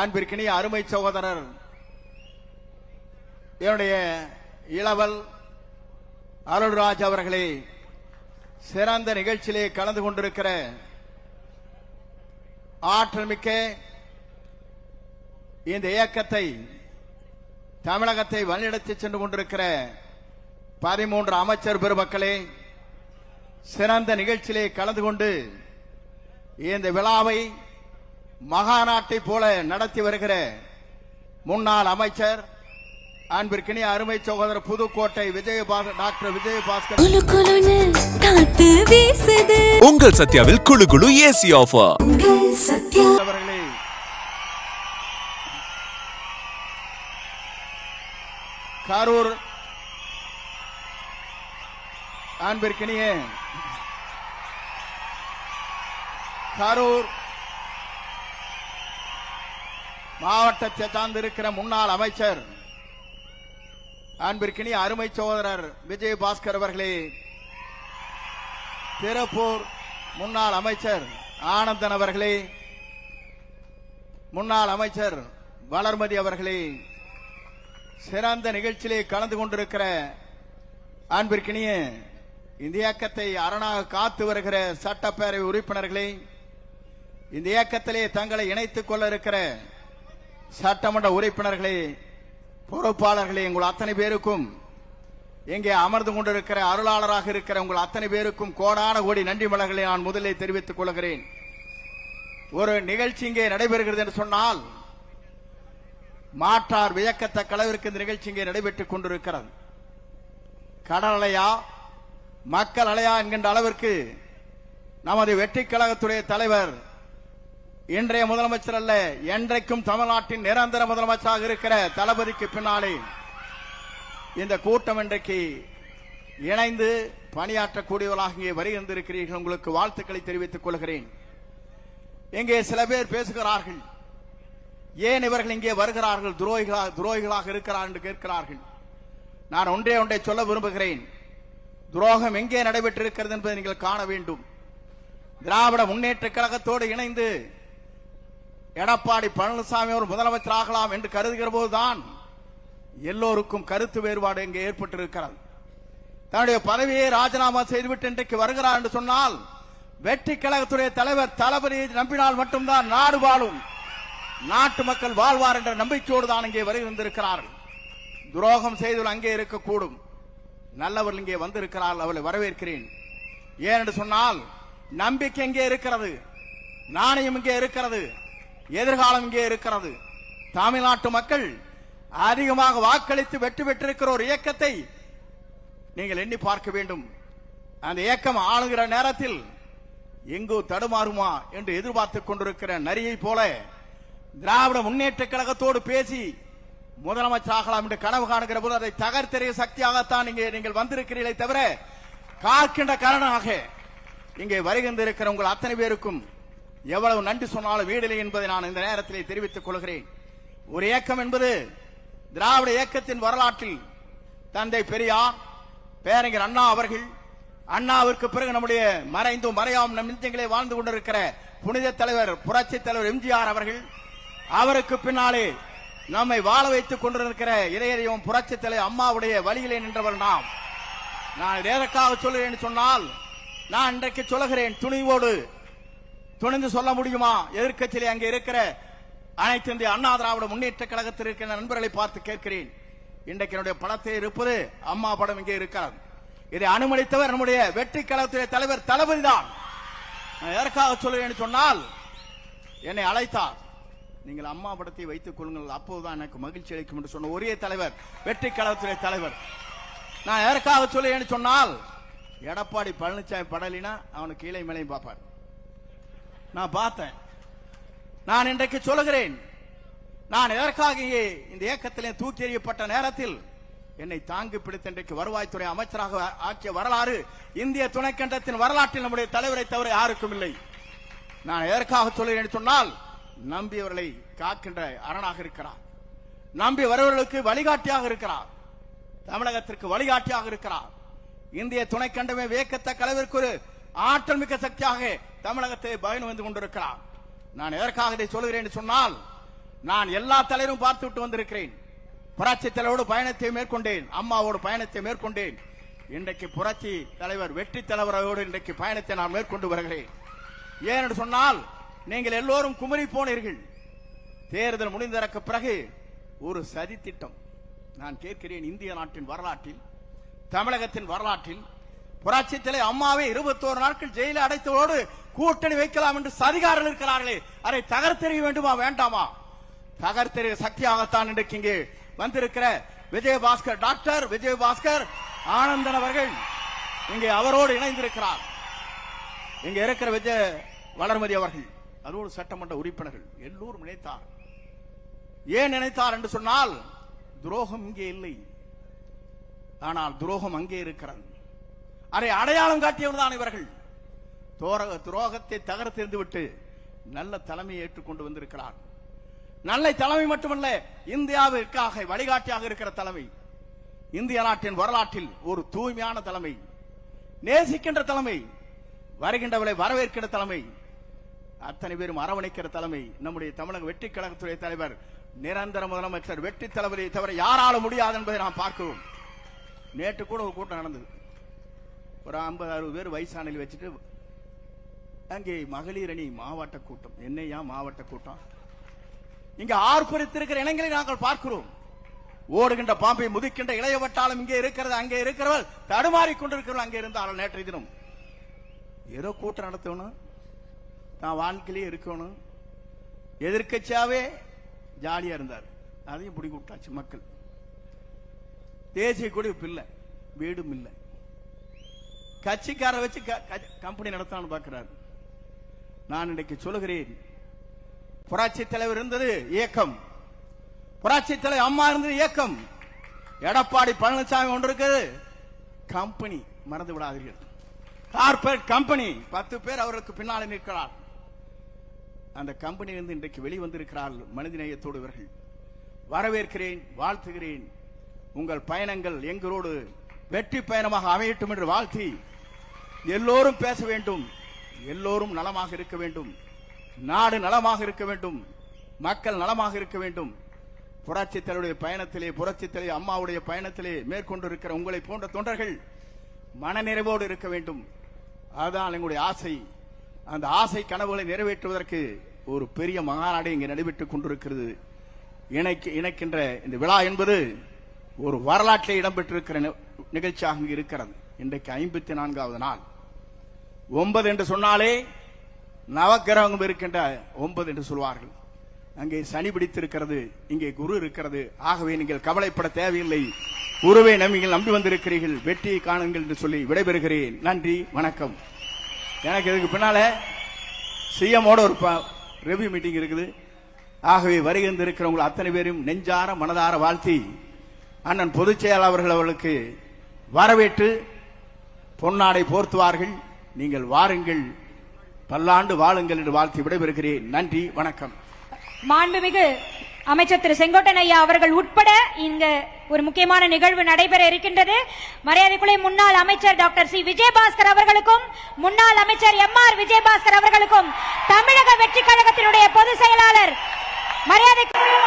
அன்பிற்கினிய அருமை சகோதரர் என்னுடைய இளவல் அருள்ராஜ் அவர்களே, சிறந்த நிகழ்ச்சியிலே கலந்து கொண்டிருக்கிற ஆற்றல் மிக்க இந்த இயக்கத்தை தமிழகத்தை வழிநடத்தி சென்று கொண்டிருக்கிற 13 அமைச்சர் பெருமக்களே, சிறந்த நிகழ்ச்சியிலே கலந்து கொண்டு இந்த விழாவை மகாநாட்டை போல நடத்தி வருகிற முன்னாள் அமைச்சர் அன்பிற்கினிய அருமை சகோதரர் புதுக்கோட்டை டாக்டர் விஜயபாஸ்கர் உங்கள் சத்யாவில் குழு குழு ஏசி ஆஃபர் அவர்களே, கரூர் அன்பிற்கினிய கரூர் மாவட்டத்தை சார்ந்திருக்கிற முன்னாள் அமைச்சர் அன்பிற்கினிய அருமை சகோதரர் விஜயபாஸ்கர் அவர்களே, திருப்பூர் முன்னாள் அமைச்சர் ஆனந்தன் அவர்களே, முன்னாள் அமைச்சர் வளர்மதி அவர்களே, சிறந்த நிகழ்ச்சியிலே கலந்து கொண்டிருக்கிற அன்பிற்கினிய இந்த இயக்கத்தை அரணாக காத்து வருகிற சட்டப்பேரவை உறுப்பினர்களே, இந்த இயக்கத்திலே தங்களை இணைத்துக் கொள்ள இருக்கிற சட்டமன்ற உறுப்பினர்களே, பொறுப்பாளர்களே, உங்கள் அத்தனை பேருக்கும், இங்கே அமர்ந்து கொண்டிருக்கிற அருளாளராக இருக்கிற உங்கள் அத்தனை பேருக்கும் கோடான கோடி நன்றி மலர்களை நான் முதலில் தெரிவித்துக் கொள்கிறேன். ஒரு நிகழ்ச்சி இங்கே நடைபெறுகிறது என்று சொன்னால் மாற்றார் வியக்கத்தக்க அளவிற்கு இந்த நிகழ்ச்சி இங்கே நடைபெற்றுக் கொண்டிருக்கிறது. கடல் அலையா மக்கள் அலையா என்கின்ற அளவிற்கு நமது வெற்றி கழகத்துடைய தலைவர் இன்றைய முதலமைச்சர் அல்ல, என்றைக்கும் தமிழ்நாட்டின் நிரந்தர முதலமைச்சராக இருக்கிற தளபதிக்கு பின்னாலே இந்த கூட்டம் இன்றைக்கு இணைந்து பணியாற்றக்கூடியவர்களாக இங்கே வருகின்றிருக்கிறீர்கள். உங்களுக்கு வாழ்த்துக்களை தெரிவித்துக் கொள்கிறேன். இங்கே சில பேர் பேசுகிறார்கள், ஏன் இவர்கள் இங்கே வருகிறார்கள், துரோகிகளாக இருக்கிறார் என்று கேட்கிறார்கள். நான் ஒன்றை சொல்ல விரும்புகிறேன். துரோகம் எங்கே நடைபெற்றிருக்கிறது என்பதை நீங்கள் காண வேண்டும். திராவிட முன்னேற்ற கழகத்தோடு இணைந்து எடப்பாடி பழனிசாமி அவர் முதலமைச்சர் ஆகலாம் என்று கருதுகிற போதுதான் எல்லோருக்கும் கருத்து வேறுபாடு இங்கே ஏற்பட்டிருக்கிறது. தன்னுடைய பதவியை ராஜினாமா செய்துவிட்டு இன்றைக்கு வருகிறார் என்று சொன்னால் வெற்றி கழகத்துடைய தலைவர் தளபதியை நம்பினால் மட்டும்தான் நாடு வாழும், நாட்டு மக்கள் வாழ்வார் என்ற நம்பிக்கையோடு தான் இங்கே வருகின்றிருக்கிறார்கள். துரோகம் செய்துள்ள அங்கே இருக்கக்கூடும், நல்லவர்கள் இங்கே வந்திருக்கிறார்கள், அவளை வரவேற்கிறேன். ஏன் என்று சொன்னால் நம்பிக்கை இங்கே இருக்கிறது, நாணயம் இங்கே இருக்கிறது, எதிர்காலம் இங்கே இருக்கிறது. தமிழ்நாட்டு மக்கள் அதிகமாக வாக்களித்து வெற்றி பெற்றிருக்கிற ஒரு இயக்கத்தை நீங்கள் எண்ணி பார்க்க வேண்டும். அந்த இயக்கம் ஆளுகிற நேரத்தில் எங்கோ தடுமாறுமா என்று எதிர்பார்த்துக் கொண்டிருக்கிற நரியை போல திராவிட முன்னேற்ற கழகத்தோடு பேசி முதலமைச்சர் ஆகலாம் என்று கனவு காணுகிற போது அதை தகர்த்தெறிய சக்தியாகத்தான் இங்கே நீங்கள் வந்திருக்கிறீர்களே தவிர காக்கின்ற காரணமாக இங்கே வருகின்றிருக்கிற உங்கள் அத்தனை பேருக்கும் எவ்வளவு நன்றி சொன்னாலும் வீடில்லை என்பதை நான் இந்த நேரத்தில் தெரிவித்துக் கொள்கிறேன். ஒரு இயக்கம் என்பது திராவிட இயக்கத்தின் வரலாற்றில் தந்தை பெரியார், பேரறிஞர் அண்ணா அவர்கள், அண்ணாவிற்கு பிறகு நம்முடைய மறைந்தும் மறையாம் நம் நெஞ்சங்களே வாழ்ந்து கொண்டிருக்கிற புனித தலைவர் புரட்சி தலைவர் எம்ஜிஆர் அவர்கள், அவருக்கு பின்னாலே நம்மை வாழ வைத்துக் கொண்டிருக்கிற இதயம் புரட்சி தலைவர் அம்மாவுடைய வழியிலே நின்றவர் நாம். நான் எதற்காக சொல்கிறேன் சொன்னால், நான் இன்றைக்கு சொல்லுகிறேன், துணிந்து சொல்ல முடியுமா? எதிர்க்கட்சியிலே அங்கே இருக்கிற அனைத்து இந்திய அண்ணா திராவிட முன்னேற்ற கழகத்தில் இருக்கிற நண்பர்களை பார்த்து கேட்கிறேன். இன்றைக்கு என்னுடைய படத்தில் இருப்பது அம்மா படம் இங்கே இருக்கிறது. இதை அனுமதித்தவர் நம்முடைய வெற்றி கழகத்துடைய தலைவர் தளபதி தான். எதற்காக சொல்லுகிறேன் சொன்னால், என்னை அழைத்தார், நீங்கள் அம்மா படத்தை வைத்துக் கொள்ளுங்கள், அப்போதுதான் எனக்கு மகிழ்ச்சி அளிக்கும் என்று சொன்ன ஒரே தலைவர் வெற்றி கழகத்துடைய தலைவர். நான் எதற்காக சொல்லுகிறேன் சொன்னால், எடப்பாடி பழனிசாமி படலினா அவனுக்கு கீழே மேலையும் பார்ப்பார். நான் பார்த்தேன். நான் இன்றைக்கு சொல்லுகிறேன், நான் எதற்காக இந்த இயக்கத்திலே தூக்கி எறியப்பட்ட நேரத்தில் என்னை தாங்கி பிடித்த இன்றைக்கு வருவாய்த்துறை அமைச்சராக ஆக்கிய வரலாறு இந்திய துணைக்கண்டத்தின் வரலாற்றில் நம்முடைய தலைவரை தவிர யாருக்கும் இல்லை. நான் எதற்காக சொல்லுகிறேன் சொன்னால், நம்பியவர்களை காக்கின்ற அரணாக இருக்கிறார், நம்பி வருவர்களுக்கு வழிகாட்டியாக இருக்கிறார், தமிழகத்திற்கு வழிகாட்டியாக இருக்கிறார். இந்திய துணைக்கண்டமே வியக்கத்தக்க அளவிற்கு ஒரு ஆற்றல் மிக்க சக்தியாக தமிழகத்தை பயணம் வந்து கொண்டிருக்கிறார். நான் எதற்காக இதை சொல்கிறேன் சொன்னால், நான் எல்லா தலைவரும் பார்த்து விட்டு வந்திருக்கிறேன். புரட்சி தலைவரோடு பயணத்தை மேற்கொண்டேன், அம்மாவோடு பயணத்தை மேற்கொண்டேன். இன்றைக்கு புரட்சி தலைவர் வெற்றி தலைவரோடு இன்றைக்கு பயணத்தை நான் மேற்கொண்டு வருகிறேன். ஏனென்று சொன்னால் நீங்கள் எல்லோரும் குமரி போனீர்கள். தேர்தல் முடிந்ததற்கு பிறகு ஒரு சதி திட்டம். நான் கேட்கிறேன், இந்திய நாட்டின் வரலாற்றில், தமிழகத்தின் வரலாற்றில் புரட்சி தலைவர் அம்மாவை 21 நாட்கள் ஜெயிலில் அடைத்தவோடு கூட்டணி வைக்கலாம் என்று சதிகாரர்கள் இருக்கிறார்களே, அதை தகர்த்தெறிய வேண்டுமா வேண்டாமா? தகர்த்தெறிய சக்தியாகத்தான் இன்றைக்கு இங்கே வந்திருக்கிற விஜயபாஸ்கர், டாக்டர் விஜயபாஸ்கர் ஆனந்தன் அவர்கள் இங்கே அவரோடு இணைந்திருக்கிறார். இங்க இருக்கிற விஜய வளர்மதி அவர்கள், அதோடு சட்டமன்ற உறுப்பினர்கள் எல்லோரும் நினைத்தார். ஏன் நினைத்தார் என்று சொன்னால், துரோகம் இங்கே இல்லை, ஆனால் துரோகம் அங்கே இருக்கிறது. அதை அடையாளம் காட்டியவர்தான் இவர்கள். துரோகத்தை தகர்த்தெறிந்து விட்டு நல்ல தலைமையை ஏற்றுக்கொண்டு வந்திருக்கிறார். நல்ல தலைமை மட்டுமல்ல, இந்தியாவிற்காக வழிகாட்டியாக இருக்கிற தலைமை, இந்திய நாட்டின் வரலாற்றில் ஒரு தூய்மையான தலைமை, நேசிக்கின்ற தலைமை, வருகின்றவர்களை வரவேற்கிற தலைமை, அத்தனை பேரும் அரவணைக்கிற தலைமை நம்முடைய தமிழக வெற்றி கழகத்துடைய தலைவர், நிரந்தர முதலமைச்சர் வெற்றி தலைவரை தவிர யாரால முடியாது என்பதை நாம் பார்க்கிறோம். நேற்று கூட ஒரு கூட்டம் நடந்தது. ஒரு 50-60 பேர் வயசானில் வச்சுட்டு அங்கே மகளிர் அணி மாவட்ட கூட்டம். என்னையா மாவட்ட கூட்டம்? இங்க ஆர்ப்பரித்திருக்கிற இளைஞரை நாங்கள் பார்க்கிறோம். ஓடுகின்ற பாம்பை முதிக்கின்ற இளைய வட்டாளம் இங்கே இருக்கிறது, அங்கே இருக்கிறவர்கள் தடுமாறி கொண்டிருக்கிறவர்கள் அங்கே இருந்தாலும் நேற்றைய தினம் ஏதோ கூட்டம் நடத்தணும், நான் வாழ்க்கையிலே இருக்கணும், எதிர்க்கட்சியாவே ஜாலியா இருந்தார். அதையும் பிடிக்க விட்டாச்சு மக்கள். தேசிய கொடி இல்லை, வீடும் இல்லை, கட்சிக்கார வச்சு கம்பெனி நடத்தான்னு பார்க்கிறார். நான் இன்றைக்கு சொல்லுகிறேன், புரட்சி தலைவர் இருந்தது இயக்கம், புரட்சி தலைவர் அம்மா இருந்தது இயக்கம், எடப்பாடி பழனிசாமி ஒன்று இருக்குது கம்பெனி, மறந்து விடாதீர்கள். கார்பரேட் கம்பெனி, 10 பேர் அவருக்கு பின்னாலே நிற்கிறார். அந்த கம்பெனியிலிருந்து இன்றைக்கு வெளிவந்திருக்கிறார்கள் மனிதநேயத்தோடு இவர்கள். வரவேற்கிறேன், வாழ்த்துகிறேன். உங்கள் பயணங்கள் எங்களோடு வெற்றி பயணமாக அமையட்டும் என்று வாழ்த்தி, எல்லோரும் பேச வேண்டும், எல்லோரும் நலமாக இருக்க வேண்டும், நாடு நலமாக இருக்க வேண்டும், மக்கள் நலமாக இருக்க வேண்டும். புரட்சி தலைவருடைய பயணத்திலே, புரட்சி தலைவர் அம்மாவுடைய பயணத்திலே மேற்கொண்டிருக்கிற உங்களை போன்ற தொண்டர்கள் மனநிறைவோடு இருக்க வேண்டும். அதுதான் எங்களுடைய ஆசை. அந்த ஆசை கனவுகளை நிறைவேற்றுவதற்கு ஒரு பெரிய மாநாடு இங்கே நடைபெற்றுக் கொண்டிருக்கிறது. இணைக்கின்ற இந்த விழா என்பது ஒரு வரலாற்றில் இடம்பெற்றிருக்கிற நிகழ்ச்சியாக இருக்கிறது. இன்றைக்கு 54வது நாள். 9 என்று சொன்னாலே நவக்கிரகம் இருக்கின்ற 9 என்று சொல்வார்கள். அங்கே சனி பிடித்திருக்கிறது, இங்கே குரு இருக்கிறது. ஆகவே நீங்கள் கவலைப்பட தேவையில்லை, குருவை நீங்கள் நம்பி வந்திருக்கிறீர்கள், வெற்றியை காணுங்கள் என்று சொல்லி விடைபெறுகிறேன். நன்றி, வணக்கம். எனக்கு இதுக்கு பின்னால சிஎம்மோட ஒரு ரெவ்யூ மீட்டிங் இருக்குது. ஆகவே வருகின்ற இருக்கிறவங்க அத்தனை பேரும் நெஞ்சார மனதார வாழ்த்தி, அண்ணன் பொதுச் செயலாளர்கள் அவர்களுக்கு வரவேற்று பொன்னாடை போர்த்துவார்கள். நீங்கள் வாருங்கள், பல்லாண்டு வாழுங்கள் என்று வாழ்த்தி விடைபெறுகிறேன். நன்றி, வணக்கம். மாண்புமிகு அமைச்சர் திரு செங்கோட்டன் ஐயா அவர்கள் உட்பட இங்க ஒரு முக்கியமான நிகழ்வு நடைபெற இருக்கின்றது. மரியாதைக்குரிய முன்னாள் அமைச்சர் டாக்டர் சி விஜயபாஸ்கர் அவர்களுக்கும், முன்னாள் அமைச்சர் எம்.ஆர். விஜயபாஸ்கர் அவர்களுக்கும், தமிழக வெற்றி கழகத்தினுடைய பொதுச் செயலாளர் மரியாதைக்குரிய